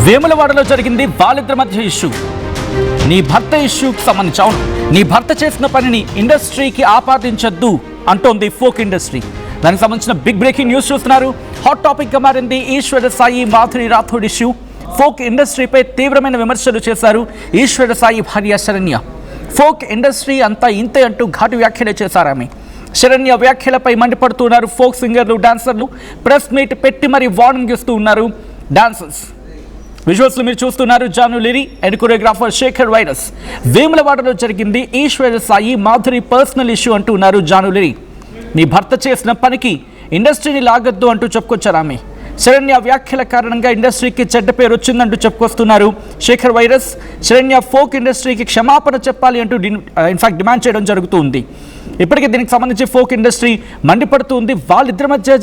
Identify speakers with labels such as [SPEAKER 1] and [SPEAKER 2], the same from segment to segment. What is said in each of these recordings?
[SPEAKER 1] వేములవాడలో జరిగింది వాళ్ళిద్దరి మధ్య ఇష్యూ. నీ భర్త ఇష్యూకి సంబంధించి అవును, నీ భర్త చేసిన పనిని ఇండస్ట్రీకి ఆపాదించొద్దు అంటోంది ఫోక్ ఇండస్ట్రీ. దానికి సంబంధించిన బిగ్ బ్రేకింగ్ న్యూస్ చూస్తున్నారు. హాట్ టాపిక్ గా మారింది ఈశ్వర సాయి మాధురి రాథోడ్ ఇష్యూ. ఫోక్ ఇండస్ట్రీపై తీవ్రమైన విమర్శలు చేశారు ఈశ్వర సాయి భార్య శరణ్య. ఫోక్ ఇండస్ట్రీ అంతా ఇంతే అంటూ ఘాటు వ్యాఖ్యలు చేశారు ఆమె. శరణ్య వ్యాఖ్యలపై మండిపడుతున్నారు ఫోక్ సింగర్లు, డాన్సర్లు. ప్రెస్ మీట్ పెట్టి మరీ వార్నింగ్ ఇస్తూ ఉన్నారు డాన్సర్స్. విజువల్స్ మీరు చూస్తున్నారు. జాను లిరి అండ్ కొరియోగ్రాఫర్ శేఖర్ వైరస్. వేములవాడలో జరిగింది ఈశ్వర సాయి మాధురి పర్సనల్ ఇష్యూ అంటున్నారు జాను లిరి. నీ భర్త చేసిన పనికి ఇండస్ట్రీని లాగద్దు అంటూ చెప్పుకొచ్చారు ఆమె. శరణ్య వ్యాఖ్యల కారణంగా ఇండస్ట్రీకి చెడ్డ పేరు వచ్చిందంటూ చెప్పుకొస్తున్నారు శేఖర్ వైరస్. శరణ్య ఫోక్ ఇండస్ట్రీకి క్షమాపణ చెప్పాలి అంటూ ఇన్ఫాక్ట్ డిమాండ్ చేయడం జరుగుతుంది. ఇప్పటికే దీనికి సంబంధించి ఫోక్ ఇండస్ట్రీ మండిపడుతుంది. వాళ్ళిద్దరి మధ్య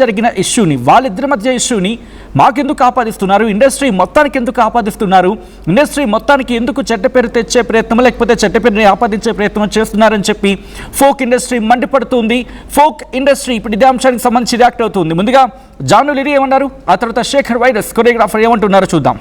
[SPEAKER 1] ఇష్యూని మాకెందుకు ఆపాదిస్తున్నారు, ఇండస్ట్రీ మొత్తానికి ఎందుకు ఆపాదిస్తున్నారు, ఇండస్ట్రీ మొత్తానికి ఎందుకు చెడ్డ పేరు తెచ్చే ప్రయత్నం లేకపోతే చెడ్డ పేరుని ఆపాదించే ప్రయత్నం చేస్తున్నారని చెప్పి ఫోక్ ఇండస్ట్రీ మండిపడుతుంది. ఫోక్ ఇండస్ట్రీ ఇప్పుడు ఇదే అంశానికి సంబంధించి రియాక్ట్ అవుతుంది. ముందుగా జాను లిరి ఏమన్నారు, ఆ తర్వాత శేఖర్ వైరస్ కొరియోగ్రాఫర్ ఏమంటున్నారో చూద్దాం.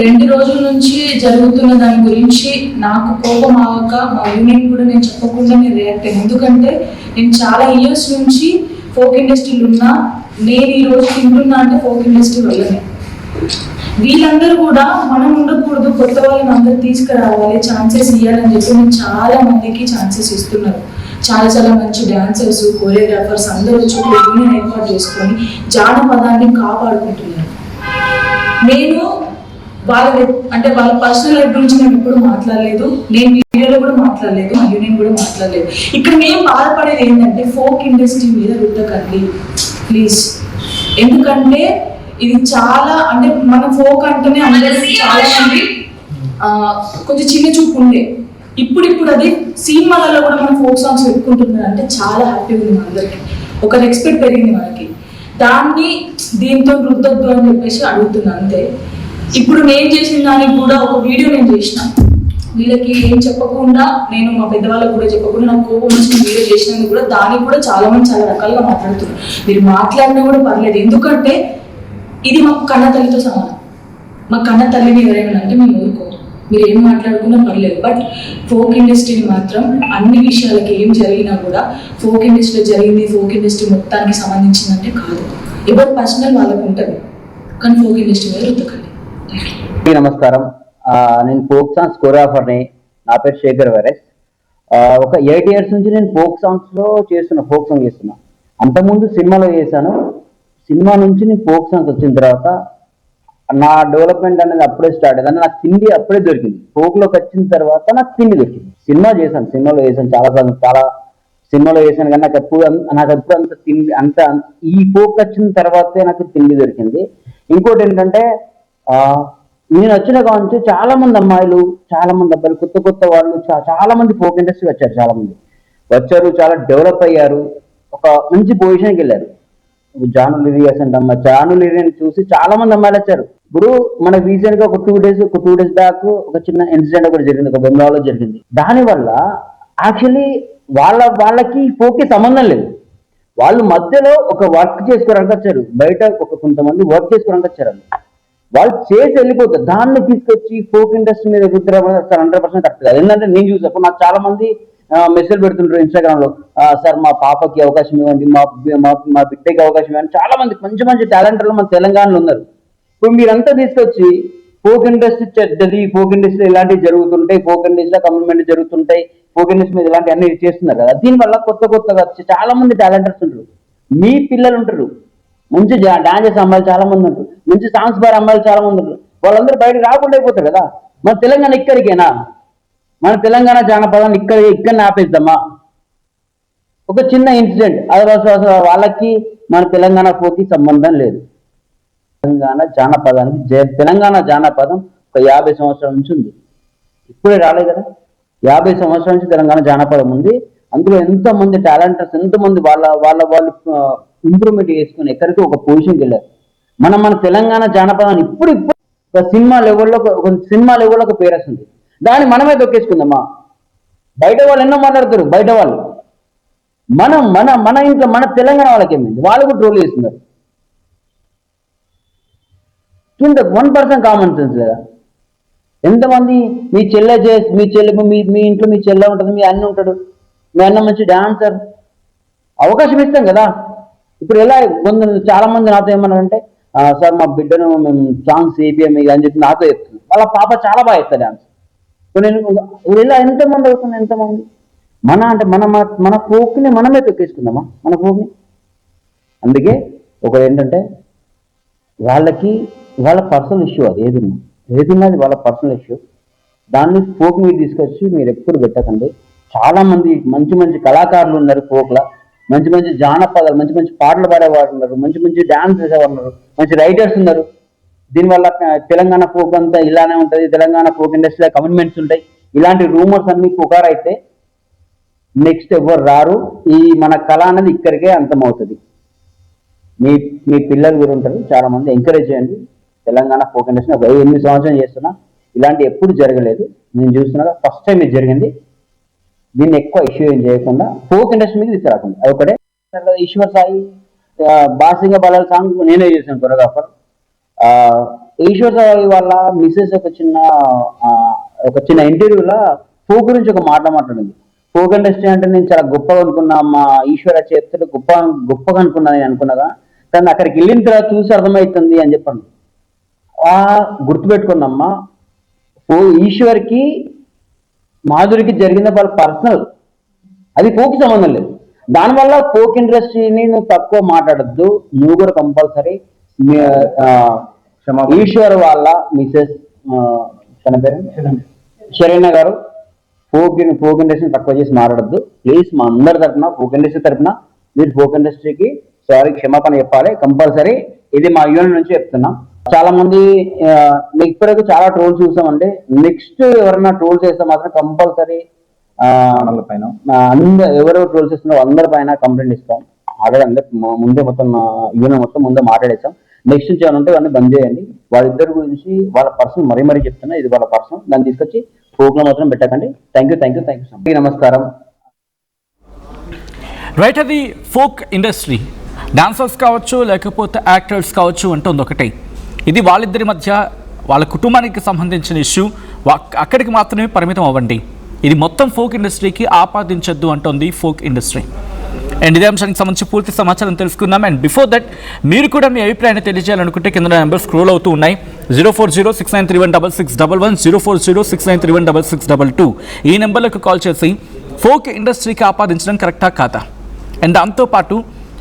[SPEAKER 2] 2 రోజుల నుంచి జరుగుతున్న దాని గురించి నాకు కోపం ఆవక మా యూనియన్ కూడా నేను చెప్పకుండా నేను రియాక్ట్ అయ్యాను. ఎందుకంటే నేను చాలా ఇయర్స్ నుంచి ఫోక్ ఇండస్ట్రీలో ఉన్నా. నేను ఈ రోజు తింటున్నా అంటే ఫోక్ ఇండస్ట్రీ వల్లనే. వీళ్ళందరూ కూడా మనం ఉండకూడదు, కొత్త వాళ్ళని అందరూ తీసుకురావాలి, ఛాన్సెస్ ఇవ్వాలని చెప్పి నేను చాలా మందికి ఛాన్సెస్ ఇస్తున్నారు. చాలా మంచి డాన్సర్స్, కొరియోగ్రాఫర్స్ అందరూ వచ్చి యూనియన్ ఏర్పాటు చేసుకొని జానపదాన్ని కాపాడుకుంటున్నారు. నేను వాళ్ళ పర్సనల్ లైఫ్ గురించి నేను ఎప్పుడు మాట్లాడలేదు, నేను వీడియోలో కూడా మాట్లాడలేదు, మా యూనియన్ కూడా మాట్లాడలేదు. ఇక్కడ మేము బాధపడేది ఏంటంటే ఫోక్ ఇండస్ట్రీ మీద రుద్దకండి ప్లీజ్. ఎందుకంటే ఇది చాలా అంటే మన ఫోక్ అంటేనే అందరికీ చాలా మంది కొంచెం చిన్న చూపు ఉండే. ఇప్పుడు అది సినిమాలలో కూడా మన ఫోక్ సాంగ్స్ పెట్టుకుంటున్నారు అంటే చాలా హ్యాపీగా ఉంది. అందరికి ఒక రెస్పెక్ట్ పెరిగింది మనకి. దాన్ని దీంతో రుద్దొద్దు అని చెప్పేసి అడుగుతున్నా అంతే. ఇప్పుడు నేను చేసిన దానికి కూడా ఒక వీడియో నేను చేసిన, వీళ్ళకి ఏం చెప్పకుండా, నేను మా పెద్దవాళ్ళకి కూడా చెప్పకుండా నాకు కోపం వచ్చిన వీడియో చేసినందుకు కూడా దానికి కూడా చాలా మంది చాలా రకాలుగా మాట్లాడుతున్నారు. మీరు మాట్లాడినా కూడా పర్లేదు, ఎందుకంటే ఇది మాకు కన్న తల్లితో సమానం. మా కన్న తల్లిని ఎవరైనా అంటే మేము ఊరుకోము, మీరు ఏం మాట్లాడుకున్నా పర్లేదు. బట్ ఫోక్ ఇండస్ట్రీని మాత్రం అన్ని విషయాలకి ఏం జరిగినా కూడా ఫోక్ ఇండస్ట్రీలో జరిగింది ఫోక్ ఇండస్ట్రీ మొత్తానికి సంబంధించిందంటే కాదు. ఎవరు పర్సనల్ వాళ్ళకు ఉంటుంది, కానీ ఫోక్ ఇండస్ట్రీ మీద రుద్దకండి.
[SPEAKER 3] నమస్కారం, నేను ఫోక్ సాంగ్స్ కొరియోగ్రాఫర్ని. నా పేరు శేఖర్ వైరస్. ఒక 8 years నుంచి నేను ఫోక్ సాంగ్స్లో ఫోక్ సాంగ్ చేస్తున్నా. అంతకుముందు సినిమాలో చేశాను. సినిమా నుంచి నేను ఫోక్ సాంగ్స్ వచ్చిన తర్వాత నా డెవలప్మెంట్ అనేది అప్పుడే స్టార్ట్ అయ్యింది. నాకు తిండి అప్పుడే దొరికింది. ఫోక్లోకి వచ్చిన తర్వాత నాకు తిండి దొరికింది. సినిమాలో చేశాను చాలా సినిమాలో చేశాను, కానీ నాకు ఎప్పుడు అంత తిండి ఈ ఫోక్ వచ్చిన తర్వాతే నాకు తిండి దొరికింది. ఇంకోటి ఏంటంటే నేను వచ్చిన కావచ్చు చాలా మంది అమ్మాయిలు, చాలా మంది అబ్బాయిలు, కొత్త వాళ్ళు చాలా మంది ఫోక్ ఇండస్ట్రీ వచ్చారు. చాలా మంది వచ్చారు, చాలా డెవలప్ అయ్యారు, ఒక మంచి పొజిషన్కి వెళ్ళారు. జాను లిరి అమ్మ, జాను లిరిని చూసి చాలా మంది అమ్మాయిలు వచ్చారు. ఇప్పుడు మనకు రీసెంట్ గా ఒక టూ డేస్ బ్యాక్ ఒక చిన్న ఇన్సిడెంట్ ఒకటి జరిగింది, ఒక బెంగాల్లో జరిగింది. దానివల్ల యాక్చువల్లీ వాళ్ళకి ఫోక్కి సంబంధం లేదు. వాళ్ళు మధ్యలో ఒక వర్క్ చేసుకోవడానికి వచ్చారు, బయట కొంతమంది వర్క్ చేసుకోవడానికి వచ్చారు. వాళ్ళు చేసి వెళ్ళిపోతారు. దాన్ని తీసుకొచ్చి ఫోక్ ఇండస్ట్రీ మీద రుద్దడం 100% కరెక్ట్ కాదు. ఎందుకంటే నేను చూసాను, నాకు చాలా మంది మెసేజ్ పెడుతుంటారు ఇన్స్టాగ్రామ్ లో, సార్ మా పాపకి అవకాశం ఇవ్వండి, మా బిడ్డకి అవకాశం ఇవ్వండి. చాలా మంది మంచి టాలెంటర్లు మన తెలంగాణలో ఉన్నారు. ఇప్పుడు మీరంతా తీసుకొచ్చి ఫోక్ ఇండస్ట్రీ చెడ్డది, ఫోక్ ఇండస్ట్రీ ఇలాంటివి జరుగుతుంటాయి, ఫోక్ ఇండస్ట్రీలో కమిట్మెంట్ జరుగుతుంటాయి, ఫోక్ ఇండస్ట్రీ మీద ఇలాంటి అన్ని చేస్తున్నారు కదా. దీనివల్ల కొత్తగా వచ్చి చాలా మంది టాలెంటర్స్ ఉంటారు, మీ పిల్లలు ఉంటారు, మంచి డాన్స్ చేసే అమ్మాయిలు చాలా మంది ఉంటారు, మంచి సాంగ్స్ బార్ అమ్మాయిలు చాలా మంది ఉంటారు. వాళ్ళందరూ బయటకు రాకుండా అయిపోతారు కదా. మన తెలంగాణ ఇక్కడికేనా? మన తెలంగాణ జానపదాన్ని ఇక్కడ ఆపేద్దామా? ఒక చిన్న ఇన్సిడెంట్, అది వాళ్ళకి మన తెలంగాణ ఫోక్కి సంబంధం లేదు. తెలంగాణ జానపదం ఒక 50 సంవత్సరాల నుంచి ఉంది, ఇప్పుడే రాలేదు కదా. 50 సంవత్సరాల నుంచి తెలంగాణ జానపదం ఉంది. అందులో ఎంతోమంది టాలెంటర్స్, ఎంతోమంది వాళ్ళు ఇంప్రూవ్మెంట్ చేసుకుని ఎక్కడికి ఒక పొజిషన్కి వెళ్ళారు. మన తెలంగాణ జానపదాన్ని ఇప్పుడు ఒక సినిమా లెవెల్లో ఒక పేరు వస్తుంది. దాన్ని మనమే దొక్కేసుకుందామా? బయట వాళ్ళు ఎన్నో మాట్లాడతారు, బయట వాళ్ళు. మన ఇంట్లో మన తెలంగాణ వాళ్ళకి ఏమైంది, వాళ్ళు కూడా ట్రోల్ చేస్తున్నారు. కింద 1% కామన్ సెన్స్ లేదా? ఎంతమంది మీ చెల్లె మీ ఇంట్లో మీ చెల్లె ఉంటుంది, మీ అన్న ఉంటాడు, మీ అన్న మంచి డాన్సర్, అవకాశం ఇస్తాం కదా. ఇప్పుడు ఎలా చాలా మంది నాతో ఏమన్నారంటే, సార్ మా బిడ్డను మేము సాంగ్స్ వేపియం అని చెప్పి నాతో చెప్తున్నాను. వాళ్ళ పాప చాలా బాగా ఇస్తారు డాన్స్. ఇప్పుడు ఇలా ఎంతమంది అవుతుంది, ఎంతమంది మన ఫోక్ని మనమే తొక్కేసుకుందామా, మన ఫోక్ని. అందుకే ఒకటి ఏంటంటే వాళ్ళ పర్సనల్ ఇష్యూ, అది ఏదున్నా అది వాళ్ళ పర్సనల్ ఇష్యూ. దాన్ని ఫోక్ మీద తీసుకొచ్చి మీరు ఎప్పుడు పెట్టకండి. చాలా మంది మంచి మంచి కళాకారులు ఉన్నారు ఫోక్లో, మంచి మంచి జానపదాలు, మంచి మంచి పాటలు పాడేవారు ఉన్నారు, మంచి మంచి డాన్స్ చేసేవారు ఉన్నారు, మంచి రైటర్స్ ఉన్నారు. దీనివల్ల తెలంగాణ ఫోక్ అంతా ఇలానే ఉంటుంది, తెలంగాణ ఫోక్ ఇండస్ట్రీలో కమిట్మెంట్స్ ఉంటాయి, ఇలాంటి రూమర్స్ అన్ని పుకారైతే నెక్స్ట్ ఎవరు రారు. మన కళ అనేది ఇక్కడికే అంతమవుతుంది. మీ పిల్లలు కూడా ఉంటారు, చాలా మంది ఎంకరేజ్ చేయండి. తెలంగాణ ఫోక్ ఇండస్ట్రీ 8 సంవత్సరాలు చేస్తున్నా, ఇలాంటి ఎప్పుడు జరగలేదు. నేను చూస్తున్నా ఫస్ట్ టైం ఇది జరిగింది. దీన్ని ఎక్కువ ఇష్యూ ఏం చేయకుండా ఫోక్ ఇండస్ట్రీ మీద తీసుకురాకుండా, అది ఒకటే. ఈశ్వర్ సాయి బాసింగ బలాల సాంగ్ నేనే చేశాను కొరియోగ్రాఫర్. ఈశ్వర్ సాయి వాళ్ళ మిస్సెస్ ఒక చిన్న ఇంటర్వ్యూలో ఫోక్ గురించి ఒక మాట్లాడింది. ఫోక్ ఇండస్ట్రీ అంటే నేను చాలా గొప్పగా అనుకున్నా, మా ఈశ్వర చేతులు గొప్పగా అనుకున్నా నేను అనుకున్నాగా, కానీ అక్కడికి వెళ్ళిన తర్వాత చూసి అర్థమవుతుంది అని చెప్పాను. గుర్తుపెట్టుకున్నమ్మా, ఈశ్వర్కి మాధురికి జరిగిన వాళ్ళ పర్సనల్, అది ఫోక్ సంబంధం లేదు. దానివల్ల ఫోక్ ఇండస్ట్రీని నువ్వు తక్కువ మాట్లాడద్దు. నువ్వు కూడా కంపల్సరీ ఈశ్వర్ వాళ్ళ మిసెస్ తన పేరు శరణ్య గారు ఫోక్ ఇండస్ట్రీని తక్కువ చేసి మాట్లాడద్దు ప్లీజ్. మా అందరి తరఫున, ఫోక్ ఇండస్ట్రీ తరఫున మీరు ఫోక్ ఇండస్ట్రీకి సారీ, క్షమాపణ చెప్పాలి కంపల్సరీ. ఇది మా యూనియన్ నుంచి చెప్తున్నాం. చాలా మంది ఇప్పటివరకు చాలా ట్రోల్స్ చూసామండి. నెక్స్ట్ ఎవరైనా ట్రోల్స్ చేస్తే మాత్రం కంపల్సరీ ఎవరెవరు ట్రోల్స్ చేస్తున్నారో అందరి పైన కంప్లైంట్ ఇస్తాం. ఆల్రెడీ ముందే మొత్తం యూనియన్ మొత్తం ముందే మాట్లాడేస్తాం. నెక్స్ట్ నుంచి ఏమైనా ఉంటే అన్నీ బంద్ చేయండి. వాళ్ళిద్దరి గురించి వాళ్ళ పర్సన్ మరీ చెప్తున్నా, ఇది వాళ్ళ పర్సన్, దాన్ని తీసుకొచ్చి ఫోక్లో మాత్రం పెట్టకండి. Thank you so much. నమస్కారం.
[SPEAKER 1] రైట్, అది ఫోక్ ఇండస్ట్రీ, డాన్సర్స్ కావచ్చు లేకపోతే యాక్టర్స్ కావచ్చు అంటుంది ఒకటే. ఇది వాళ్ళిద్దరి మధ్య వాళ్ళ కుటుంబానికి సంబంధించిన ఇష్యూ, అక్కడికి మాత్రమే పరిమితం అవ్వండి. ఇది మొత్తం ఫోక్ ఇండస్ట్రీకి ఆపాదించొద్దు అంటుంది ఫోక్ ఇండస్ట్రీ. అండ్ ఇదే అంశానికి సంబంధించి పూర్తి సమాచారం తెలుసుకుందాం. అండ్ బిఫోర్ దట్ మీరు కూడా మీ అభిప్రాయాన్ని తెలియజేయాలనుకుంటే కింద నెంబర్ స్క్రోల్ అవుతూ ఉన్నాయి. 04069316611, 04069316622 ఈ నెంబర్లకు కాల్ చేసి ఫోక్ ఇండస్ట్రీకి ఆపాదించడం కరెక్టా కాదా, అండ్ దాంతోపాటు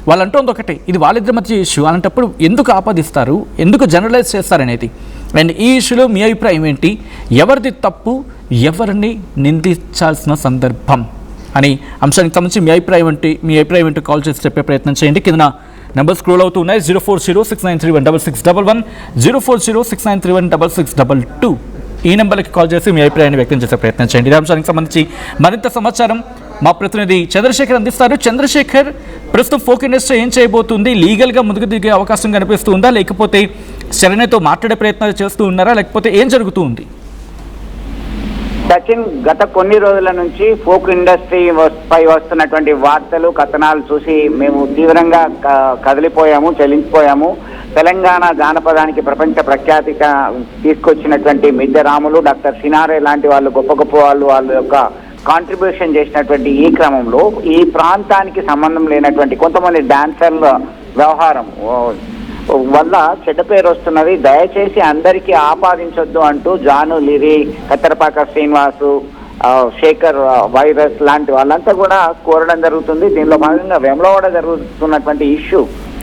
[SPEAKER 1] వాళ్ళు అంటుంది ఒకటే, ఇది వాళ్ళిద్దరి మధ్య ఇష్యూ, అలాంటప్పుడు ఎందుకు ఆపాదిస్తారు, ఎందుకు జనరలైజ్ చేస్తారనేది. అండ్ ఈ ఇష్యూలో మీ అభిప్రాయం ఏంటి, ఎవరిది తప్పు, ఎవరిని నిందించాల్సిన సందర్భం అని అంశానికి సంబంధించి మీ అభిప్రాయం ఏంటో కాల్ చేసి చెప్పే ప్రయత్నం చేయండి. కింద నెంబర్ స్క్రోల్ అవుతూ ఉన్నాయి. 04069316611, 04069316622 ఈ నెంబర్కి కాల్ చేసి మీ అభిప్రాయాన్ని వ్యక్తం చేసే ప్రయత్నం చేయండి. ఈ అంశానికి సంబంధించి మరింత సమాచారం మా ప్రతినిధి చంద్రశేఖర్ అందిస్తారు. చంద్రశేఖర్, ప్రస్తుతం ఫోక్ ఇండస్ట్రీ ఏం చేయబోతుంది, లీగల్గా ముందుకు దిగే అవకాశం కనిపిస్తూ ఉందా, లేకపోతే శరణ్యతో మాట్లాడే ప్రయత్నాలు చేస్తూ ఉన్నారా, లేకపోతే ఏం జరుగుతూ ఉంది?
[SPEAKER 4] సచిన్, గత కొన్ని రోజుల నుంచి ఫోక్ ఇండస్ట్రీ పై వస్తున్నటువంటి వార్తలు, కథనాలు చూసి మేము తీవ్రంగా కదిలిపోయాము, చలించిపోయాము. తెలంగాణ జానపదానికి ప్రపంచ ప్రఖ్యాతి తీసుకొచ్చినటువంటి మిద్దె రాములు, డాక్టర్ సినారే లాంటి వాళ్ళు గొప్ప గొప్ప వాళ్ళ యొక్క కాంట్రిబ్యూషన్ చేసినటువంటి ఈ క్రమంలో ఈ ప్రాంతానికి సంబంధం లేనటువంటి కొంతమంది డాన్సర్ల వ్యవహారం వల్ల చెడ్డ పేరు వస్తున్నది. దయచేసి అందరికీ ఆపాదించొద్దు అంటూ జాను లిరి, కత్తెరపాక శ్రీనివాసు, శేఖర్ వైరస్ లాంటి వాళ్ళంతా కూడా కోరడం జరుగుతుంది. దీనిలో భాగంగా వేములవాడ జరుగుతున్నటువంటి ఇష్యూ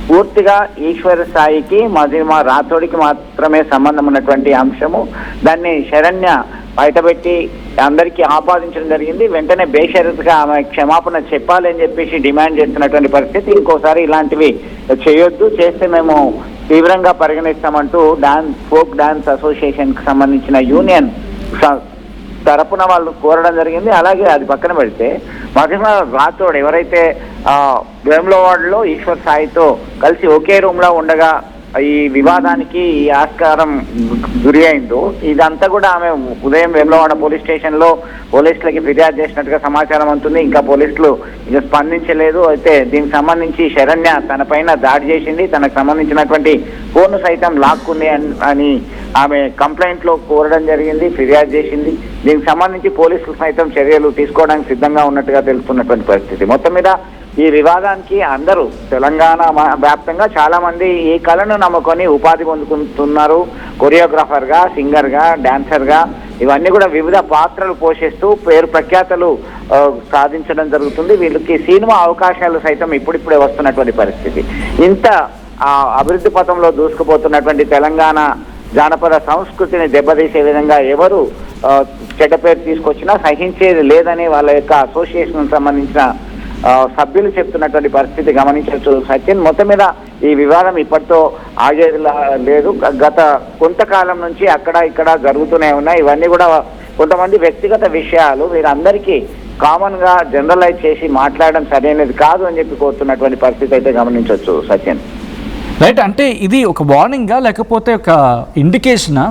[SPEAKER 4] పూర్తిగా ఈశ్వర సాయికి, మజిమా రాథోడికి మాత్రమే సంబంధం ఉన్నటువంటి అంశము. దాన్ని శరణ్య బయటపెట్టి అందరికీ ఆపాదించడం జరిగింది. వెంటనే బేషరతుగా ఆమె క్షమాపణ చెప్పాలని చెప్పేసి డిమాండ్ చేస్తున్నటువంటి పరిస్థితి. ఇంకోసారి ఇలాంటివి చేయొద్దు, చేస్తే మేము తీవ్రంగా పరిగణిస్తామంటూ ఫోక్ డాన్స్ అసోసియేషన్కి సంబంధించిన యూనియన్ తరపున వాళ్ళు కోరడం జరిగింది. అలాగే అది పక్కన పెడితే మహిమా రాథోడ్ ఎవరైతే వేములవాడలో ఈశ్వర్ సాయితో కలిసి ఒకే రూమ్లో ఉండగా ఈ వివాదానికి ఈ ఆస్కారం గురి అయిందో, ఇదంతా కూడా ఆమె ఉదయం వేములవాడ పోలీస్ స్టేషన్లో పోలీసులకి ఫిర్యాదు చేసినట్టుగా సమాచారం ఉంటుంది. ఇంకా పోలీసులు ఇక స్పందించలేదు. అయితే దీనికి సంబంధించి శరణ్య తన పైన దాడి చేసింది, తనకు సంబంధించినటువంటి ఫోన్ సైతం లాక్కుంది అని ఆమె కంప్లైంట్లో కోరడం జరిగింది, ఫిర్యాదు చేసింది. దీనికి సంబంధించి పోలీసులు సైతం చర్యలు తీసుకోవడానికి సిద్ధంగా ఉన్నట్టుగా తెలుస్తున్నటువంటి పరిస్థితి. మొత్తం మీద ఈ వివాదానికి అందరూ తెలంగాణ వ్యాప్తంగా చాలా మంది ఈ కళను నమ్ముకొని ఉపాధి పొందుకుంటున్నారు. కొరియోగ్రాఫర్గా, సింగర్గా, డాన్సర్గా ఇవన్నీ కూడా వివిధ పాత్రలు పోషిస్తూ పేరు ప్రఖ్యాతలు సాధించడం జరుగుతుంది. వీళ్ళకి సినిమా అవకాశాలు సైతం ఇప్పుడిప్పుడే వస్తున్నటువంటి పరిస్థితి. ఇంత అభివృద్ధి పథంలో దూసుకుపోతున్నటువంటి తెలంగాణ జానపద సంస్కృతిని దెబ్బతీసే విధంగా ఎవరు చెడ్డ పేరు తీసుకొచ్చినా సహించేది లేదని వాళ్ళ యొక్క అసోసియేషన్ సంబంధించిన సభ్యులు చెప్తున్నటువంటి పరిస్థితి గమనించవచ్చు సచిన్. మొత్తం మీద ఈ వివాదం ఇప్పటితో ఆగేది లేదు. గత కొంతకాలం నుంచి అక్కడ ఇక్కడ జరుగుతూనే ఉన్నాయి. ఇవన్నీ కూడా కొంతమంది వ్యక్తిగత విషయాలు, వీరందరికీ కామన్ గా జనరలైజ్ చేసి మాట్లాడడం సరైనది కాదు అని చెప్పి కోరుతున్నటువంటి పరిస్థితి అయితే గమనించవచ్చు సచిన్.
[SPEAKER 1] రైట్, అంటే ఇది ఒక వార్నింగా, లేకపోతే ఒక ఇండికేషనా,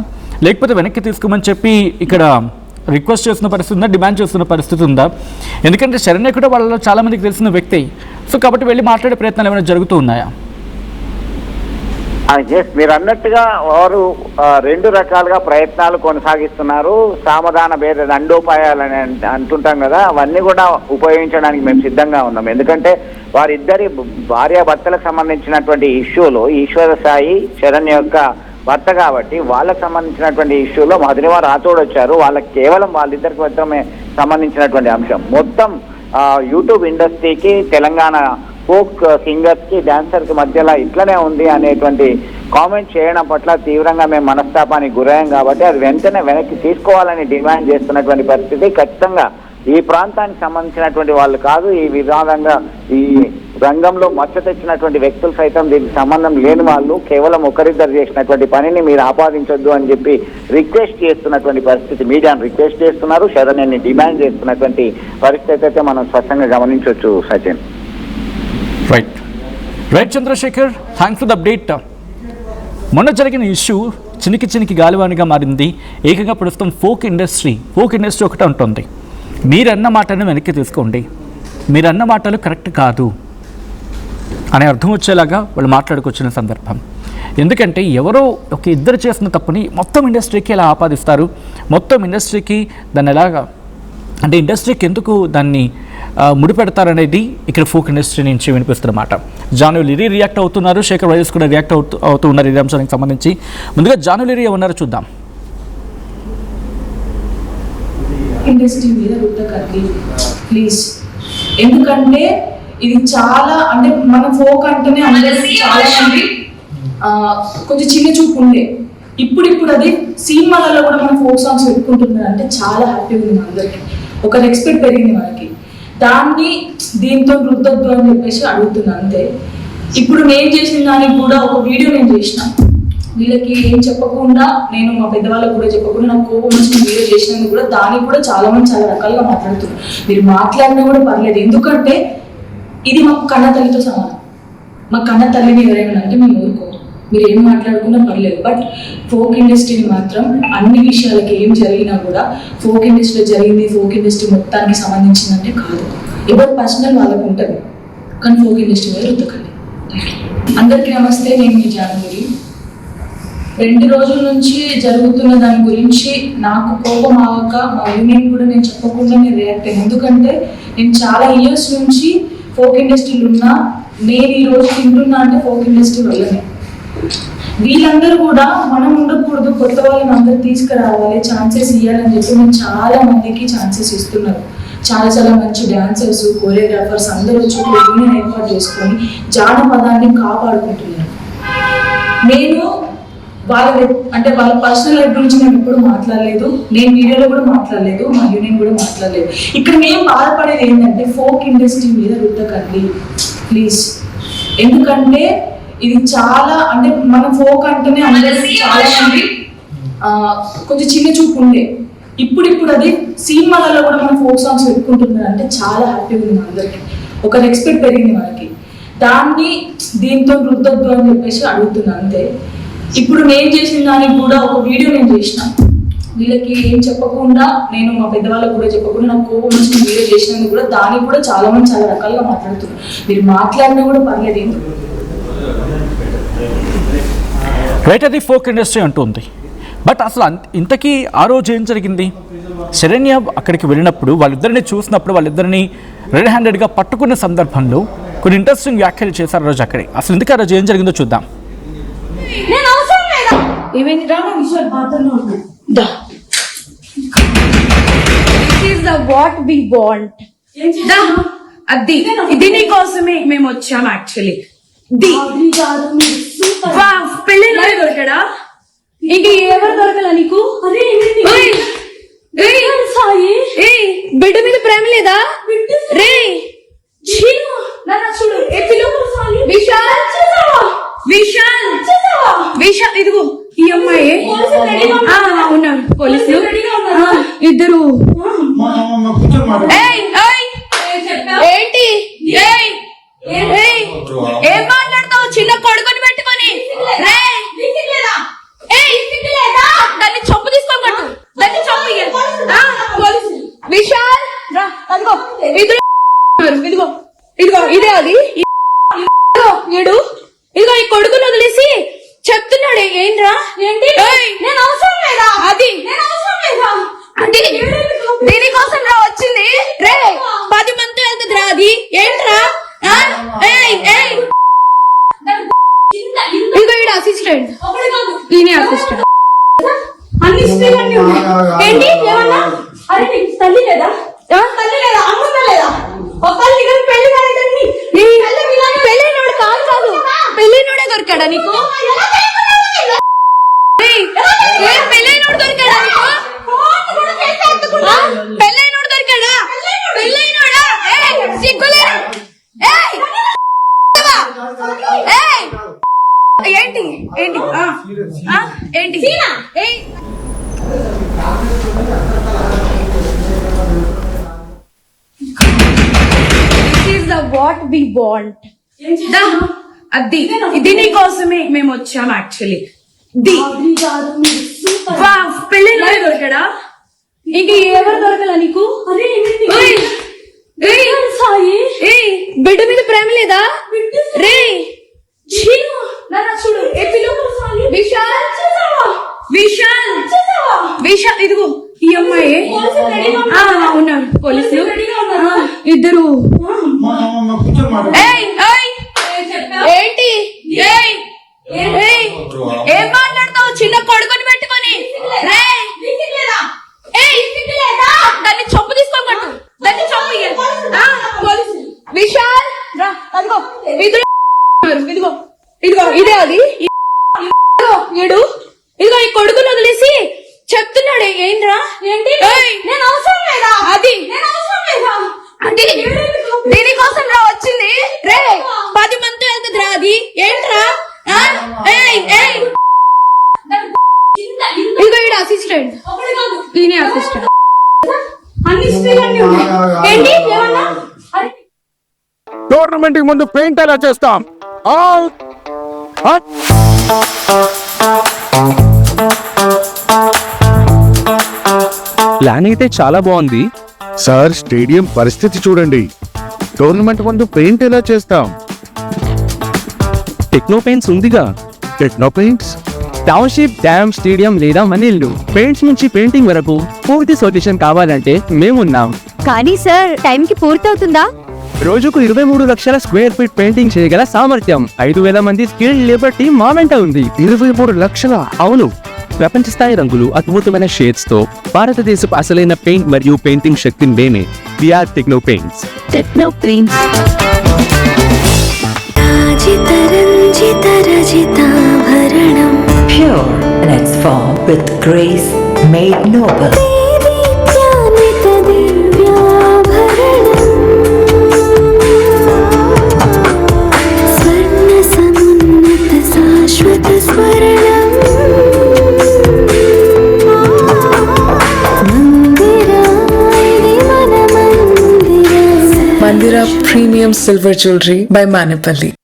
[SPEAKER 1] లేకపోతే వెనక్కి తీసుకోమని చెప్పి ఇక్కడ రిక్వెస్ట్ చేస్తున్న పరిస్థితి ఉందా, డిమాండ్ చేస్తున్న పరిస్థితి ఉందా? ఎందుకంటే శరణ్య కూడా వాళ్ళలో చాలా మందికి తెలిసిన వ్యక్తి, సో కాబట్టి వెళ్ళి మాట్లాడే ప్రయత్నాలు ఏమైనా జరుగుతూ ఉన్నాయా?
[SPEAKER 4] మీరు అన్నట్టుగా వారు రెండు రకాలుగా ప్రయత్నాలు కొనసాగిస్తున్నారు. సామధాన భేద దండోపాయాలని అంటుంటాం కదా, అవన్నీ కూడా ఉపయోగించడానికి మేము సిద్ధంగా ఉన్నాం. ఎందుకంటే వారిద్దరి భార్యాభర్తలకు సంబంధించినటువంటి ఇష్యూలో ఈశ్వర సాయి శరణ్య యొక్క భర్త కాబట్టి వాళ్ళకు సంబంధించినటువంటి ఇష్యూలో మధునివారు రాతోడు వచ్చారు. వాళ్ళకి కేవలం వాళ్ళిద్దరికి మాత్రమే సంబంధించినటువంటి అంశం. మొత్తం యూట్యూబ్ ఇండస్ట్రీకి, తెలంగాణ ఫోక్ సింగర్స్ కి, డాన్సర్ కి మధ్యలో ఇట్లనే ఉంది అనేటువంటి కామెంట్ చేయడం పట్ల తీవ్రంగా మేము మనస్తాపానికి గురయ్యాం కాబట్టి అది వెంటనే వెనక్కి తీసుకోవాలని డిమాండ్ చేస్తున్నటువంటి పరిస్థితి. ఖచ్చితంగా ఈ ప్రాంతానికి సంబంధించినటువంటి వాళ్ళు కాదు, ఈ విధానంగా ఈ రంగంలో మచ్చ తెచ్చినటువంటి వ్యక్తులు సైతం దీనికి సంబంధం లేని వాళ్ళు, కేవలం ఒకరిద్దరు చేసినటువంటి పనిని మీరు ఆపాదించొద్దు అని చెప్పి రిక్వెస్ట్ చేస్తున్నటువంటి పరిస్థితి. మీడియాను రిక్వెస్ట్ చేస్తున్నారు, శరణ్యని డిమాండ్ చేస్తున్నటువంటి పరిస్థితి అయితే మనం స్పష్టంగా గమనించవచ్చు Sachin.
[SPEAKER 1] Right Chandrashekhar, thanks for the update. మొన్న జరిగిన ఇష్యూ చినికి గాలివానిగా మారింది. ఏకంగా ప్రస్తుతం ఫోక్ ఇండస్ట్రీ ఒకటే ఉంటుంది. మీరన్న మాటను వెనక్కి తీసుకోండి, మీరన్న మాటలు కరెక్ట్ కాదు అనే అర్థం వచ్చేలాగా వాళ్ళు మాట్లాడుకొచ్చిన సందర్భం. ఎందుకంటే ఎవరో ఒక ఇద్దరు చేసిన తప్పుని మొత్తం ఇండస్ట్రీకి ఎలా ఆపాదిస్తారు, మొత్తం ఇండస్ట్రీకి దాన్ని ఎలాగా, అంటే ఇండస్ట్రీకి ఎందుకు దాన్ని ముడిపెడతారనేది ఇక్కడ ఫోక్ ఇండస్ట్రీ నుంచి వినిపిస్తున్నమాట. జాను లిరి రియాక్ట్ అవుతున్నారు, శేఖర్ వైఎస్ కూడా రియాక్ట్ అవుతూ ఉన్నారు ఈ అంశానికి సంబంధించి. ముందుగా జాను లిరి ఏమన్నారో చూద్దాం.
[SPEAKER 2] ఇండస్ట్రీ మీద రుద్దకండి ప్లీజ్, ఎందుకంటే ఇది చాలా, అంటే మన ఫోక్ అంటేనే అందరికీ చాలా మంది కొంచెం చిన్న చూపు ఉండే. ఇప్పుడు అది సినిమాలలో కూడా మన ఫోక్ సాంగ్స్ పెట్టుకుంటున్నారు అంటే చాలా హ్యాపీగా ఉంది అందరికి, ఒక రెస్పెక్ట్ పెరిగింది మనకి. దాన్ని దీంతో రుద్దొద్దు అని చెప్పేసి అడుగుతున్నాను అంతే. ఇప్పుడు నేను చేసిన దానికి కూడా ఒక వీడియో నేను చేసిన, వీళ్ళకి ఏం చెప్పకుండా, నేను మా పెద్దవాళ్ళకి కూడా చెప్పకుండా నాకు కోపం వచ్చిన వీడియో చేసినందుకు కూడా దానికి కూడా చాలా మంది చాలా రకాలుగా మాట్లాడుతున్నారు. మీరు మాట్లాడినా కూడా పర్లేదు, ఎందుకంటే ఇది మాకు కన్న తల్లితో సమానం. మా కన్న తల్లిని ఎవరైనా అంటే మేము ఊరుకోము, మీరు ఏం మాట్లాడుకున్నా పర్లేదు. బట్ ఫోక్ ఇండస్ట్రీని మాత్రం అన్ని విషయాలకి ఏం జరిగినా కూడా ఫోక్ ఇండస్ట్రీలో జరిగింది ఫోక్ ఇండస్ట్రీ మొత్తానికి సంబంధించిందంటే కాదు. ఎవరు పర్సనల్ వాళ్ళకు ఉంటుంది, కానీ ఫోక్ ఇండస్ట్రీ మీద రుద్దకండి. అందరికీ నమస్తే, నేను మీ జానగిరి. 2 రోజుల నుంచి జరుగుతున్న దాని గురించి నాకు కోపం ఆగక మా యూనియన్ కూడా నేను చెప్పకుండా నేను రియాక్ట్ అయ్యాను. ఎందుకంటే నేను చాలా ఇయర్స్ నుంచి ఫోక్ ఇండస్ట్రీలో ఉన్నా, నేను ఈ రోజు తింటున్నా అంటే ఫోక్ ఇండస్ట్రీ వల్లనే. వీళ్ళందరూ కూడా మనం ఉండకూడదు, కొత్త వాళ్ళని అందరూ తీసుకురావాలి, ఛాన్సెస్ ఇవ్వాలని చెప్పి మేము చాలా మందికి ఛాన్సెస్ ఇస్తున్నారు. చాలా మంచి డాన్సర్స్, కోరియోగ్రాఫర్స్ అందరూ వచ్చి యూనియన్ ఏర్పాటు చేసుకొని జానపదాన్ని కాపాడుకుంటున్నారు. నేను వాళ్ళ పర్సనల్ లైఫ్ గురించి నేను ఎప్పుడు మాట్లాడలేదు, నేను వీడియోలో కూడా మాట్లాడలేదు, మా యూనియన్ కూడా మాట్లాడలేదు. ఇక్కడ మేము బాధపడేది ఏంటంటే ఫోక్ ఇండస్ట్రీ మీద రుద్దకండి ప్లీజ్, ఎందుకంటే ఇది చాలా, అంటే మన ఫోక్ అంటేనే అందరికీ చాలా మంది కొంచెం చిన్న చూపు ఉండే. ఇప్పుడు అది సినిమాలలో కూడా మన ఫోక్ సాంగ్స్ పెట్టుకుంటున్నారు అంటే చాలా హ్యాపీగా ఉంది అందరికి, ఒక రెస్పెక్ట్ పెరిగింది మనకి. దాన్ని దీంతో రుద్దొద్దు అని చెప్పేసి అడుగుతున్నాను అంతే. ఇప్పుడు నేను చేసిన దానికి కూడా ఒక వీడియో నేను చేసిన, వీళ్ళకి ఏం చెప్పకుండా, నేను మా పెద్దవాళ్ళకి కూడా చెప్పకుండా నాకు కోపం వచ్చిన వీడియో చేసినందుకు కూడా దానికి కూడా చాలా మంది చాలా రకాలుగా మాట్లాడుతున్నారు. మీరు మాట్లాడినా కూడా పర్లేదు ఎందుకు.
[SPEAKER 1] రైట్, అది ఫోక్ ఇండస్ట్రీ అంటుంది. బట్ అసలు ఇంతకీ ఆ రోజు ఏం జరిగింది? శరణ్య అక్కడికి వెళ్ళినప్పుడు వాళ్ళిద్దరిని చూసినప్పుడు వాళ్ళిద్దరిని రెడ్ హ్యాండెడ్గా పట్టుకున్న సందర్భంలో కొన్ని ఇంట్రెస్టింగ్ వ్యాఖ్యలు చేశారు ఆ రోజు అక్కడే. అసలు ఎందుకు ఆ రోజు ఏం జరిగిందో చూద్దాం.
[SPEAKER 5] దీనికోసమే మేము వచ్చాం. యాక్చువల్లీ పెళ్లి దొరకడా? ఇంక ఎవరు దొరకలా నీకు? బిడ్డ మీద ప్రేమ లేదా? రే చూడు, విశాల్ విశాల్ విశాల్, ఇదిగో ఈ అమ్మాయి ఉన్నారు పోలీసులు ఇద్దరు. ఏంటి ఏం మాట్లాడతావు? చిన్న కొడుకుని పెట్టుకొని దాన్ని చొప్పు తీసుకోకూడదు. దాన్ని చొప్పు విశాల్ అదిగో ఇదిగో ఇదిగో ఇదే అది ఏడు. ఇదిగో ఈ కొడుకుని వదిలేసి చెప్తున్నాడు. ఏంట్రా? ఏంటి? నేను అవసరం లేదా? అది దీనికోసం రా వచ్చింది. రే 10 మంది వెళ్తుంది రా. అది ఏంట్రా? ఇదిగో ఈడ అసిస్టెంట్, ఈయన అసిస్టెంట్. అన్ని ఏంటి ఏమన్నా? అరే నీకు తల్లి లేదా? తల్లి లేదా? అమ్మ లేదా? పెళ్ళైనోడు కాదు, పెళ్ళైనోడే దొరికాడా నీకు? పెళ్ళైనోడు దొరికాడా నీకు? పెళ్ళైనోడు దొరికాడా? పెళ్ళైనోడా? సిగ్గులే. ఏంటి ఏంటి ఏంటి? What we want. అది దీనికోసమే మేము వచ్చాం. యాక్చువల్లీ పెళ్లి దొరకడా? ఇంక ఎవరు దొరకలా నీకు? బిడ్డ మీద ప్రేమ లేదా? రే చూడు, విశాల్ విశాల్ విశాల్, ఇదిగో ఈ అమ్మాయి ఉన్నారు పోలీసులు ఇద్దరు. ఏంటి ఏం మాట్లాడతావు? చిన్న కొడుకుని పెట్టుకొని దాన్ని చొప్పు తీసుకోకూడదు. దాన్ని చొప్పు విశాల్ అదిగో ఇదిగో ఇదిగో ఇదే అది ఏడు. ఇదిగో ఈ కొడుకుని వదిలేసి చెప్తున్నాడు. ఏంట్రా? ఏంటి? నేను అవసరం లేదా? అది దీనికోసం రా వచ్చింది. రే 10 మంది వెళ్తుంది రా. అది ఏంట్రా? ఇదిగో ఈడ అసిస్టెంట్, ఈయన అసిస్టెంట్. అన్ని ఏంటి ఏమన్నా?
[SPEAKER 6] టోర్నమెంట్ కి ముందు పెయింట్ ఎలా చేస్తాం?
[SPEAKER 7] ప్లాన్ అయితే చాలా బాగుంది
[SPEAKER 6] సార్. స్టేడియం పరిస్థితి చూడండి. టోర్నమెంట్ ముందు పెయింట్ ఎలా చేస్తాం?
[SPEAKER 7] టెక్నో పెయింట్స్ ఉందిగా.
[SPEAKER 6] Techno paints,
[SPEAKER 7] township, dam, stadium లేదా మనీళ్లు, పెయింట్స్ నుంచి పెయింటింగ్ వరకు పూర్తి సొల్యూషన్ కావాలంటే మేమున్నాం.
[SPEAKER 8] కానీ సార్ టైంకి పూర్తవుతుందా?
[SPEAKER 7] రోజుకు 23 లక్షల స్క్వేర్ ఫీట్ పెయింటింగ్ చేయగల సామర్థ్యం, 5,000 మంది స్కిల్డ్ లేబర్ టీం మా వెంట ఉంది.
[SPEAKER 6] 23 లక్షల?
[SPEAKER 7] అవును. ప్రపంచ స్థాయి రంగులు, అద్భుతమైన షేడ్స్ తో భారతదేశపు అసలైన పెయింట్ మరియు పెయింటింగ్ శక్తిని మేమే. We are Techno Paints.
[SPEAKER 8] Techno Paints.
[SPEAKER 9] Pure in its form with grace made noble.
[SPEAKER 10] Mandira Premium Silver Jewelry by Manipali.